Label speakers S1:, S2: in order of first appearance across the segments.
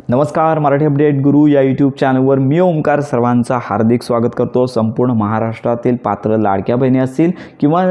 S1: नमस्कार, मराठी अपडेट गुरु या यूट्यूब चॅनलवर मी ओमकार सर्वांचा हार्दिक स्वागत करतो। संपूर्ण महाराष्ट्रातील पात्र लाडक्या बहिणी असतील किंवा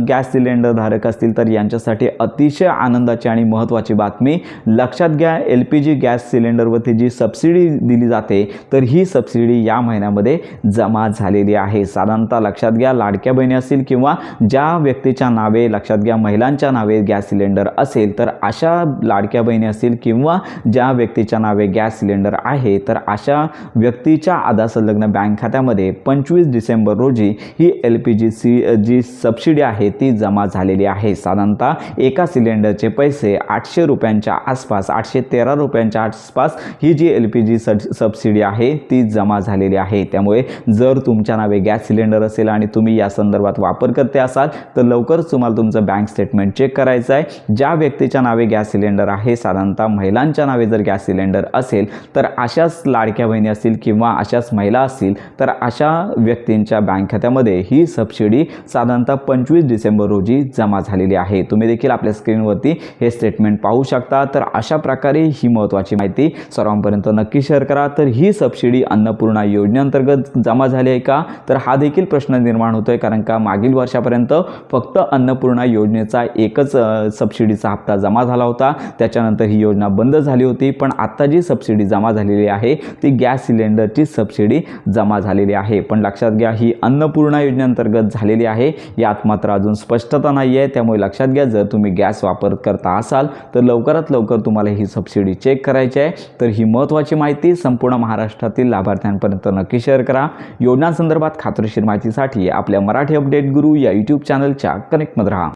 S1: गॅस सिलेंडर धारक असतील तर यांच्यासाठी अतिशय आनंदाची आणि महत्त्वाची बातमी लक्षात घ्या। LPG गॅस सिलेंडरवरती जी सबसिडी दिली जाते तर ही सबसिडी या महिन्यामध्ये जमा झालेली आहे। साधारणतः लक्षात घ्या, लाडक्या बहिणी असतील किंवा ज्या व्यक्तीच्या नावे लक्षात घ्या महिलांच्या नावे गॅस सिलेंडर असेल तर अशा लाडक्या बहिणी असतील किंवा ज्या व्यक्तीच्या नावे गॅस सिलेंडर आहे तर अशा व्यक्तीच्या आधार संलग्न बँक खात्यामध्ये 25 डिसेंबर रोजी ही LPG जी सबसिडी आहे ती जमा झालेली आहे। साधारणतः एका सिलेंडरचे पैसे 800 रुपयांच्या आसपास, 813 रुपयांच्या आसपास ही जी LPG सबसिडी आहे ती जमा झालेली आहे। त्यामुळे जर तुमच्या नावे गॅस सिलेंडर असेल आणि तुम्ही या संदर्भात वापर करते असाल तर लवकरच तुम्हाला तुमचं बँक स्टेटमेंट चेक करायचं आहे। ज्या व्यक्तीच्या नावे गॅस सिलेंडर आहे, साधारणतः महिलांच्या नावे जर गॅस सिलेंडर असेल तर अशाच लाडक्या बहिणी असतील किंवा अशाच महिला असतील तर अशा व्यक्तींच्या बँक खात्यामध्ये ही सबसिडी साधारणतः 25 डिसेंबर रोजी जमा झालेली आहे। तुम्ही देखील आपल्या स्क्रीनवरती हे स्टेटमेंट पाहू शकता। तर अशा प्रकारे ही महत्त्वाची माहिती सर्वांपर्यंत नक्की शेअर करा। तर ही सबसिडी अन्नपूर्णा योजनेअंतर्गत जमा झाली आहे का, तर हा देखील प्रश्न निर्माण होतोय, कारण का मागील वर्षापर्यंत फक्त अन्नपूर्णा योजनेचा एकच सबसिडीचा हप्ता जमा झाला होता, त्याच्यानंतर ही योजना बंद झाली होती। पण आता जी सबसिडी जमा झालेली आहे ती गॅस सिलेंडरची सबसिडी जमा झालेली आहे। पण लक्षात घ्या, ही अन्नपूर्णा योजनेअंतर्गत झालेली आहे, यात मात्र अजून स्पष्टता नाही आहे। त्यामुळे लक्षात घ्या, जर तुम्ही गॅस वापर करता असाल तर लवकरात लवकर तुम्हाला ही सबसिडी चेक करायची आहे। तर ही महत्त्वाची माहिती संपूर्ण महाराष्ट्रातील लाभार्थ्यांपर्यंत नक्की शेअर करा। योजनांसंदर्भात खात्रीशीर माहितीसाठी आपल्या मराठी अपडेट गुरु या यूट्यूब चॅनलच्या कनेक्टमध्ये राहा।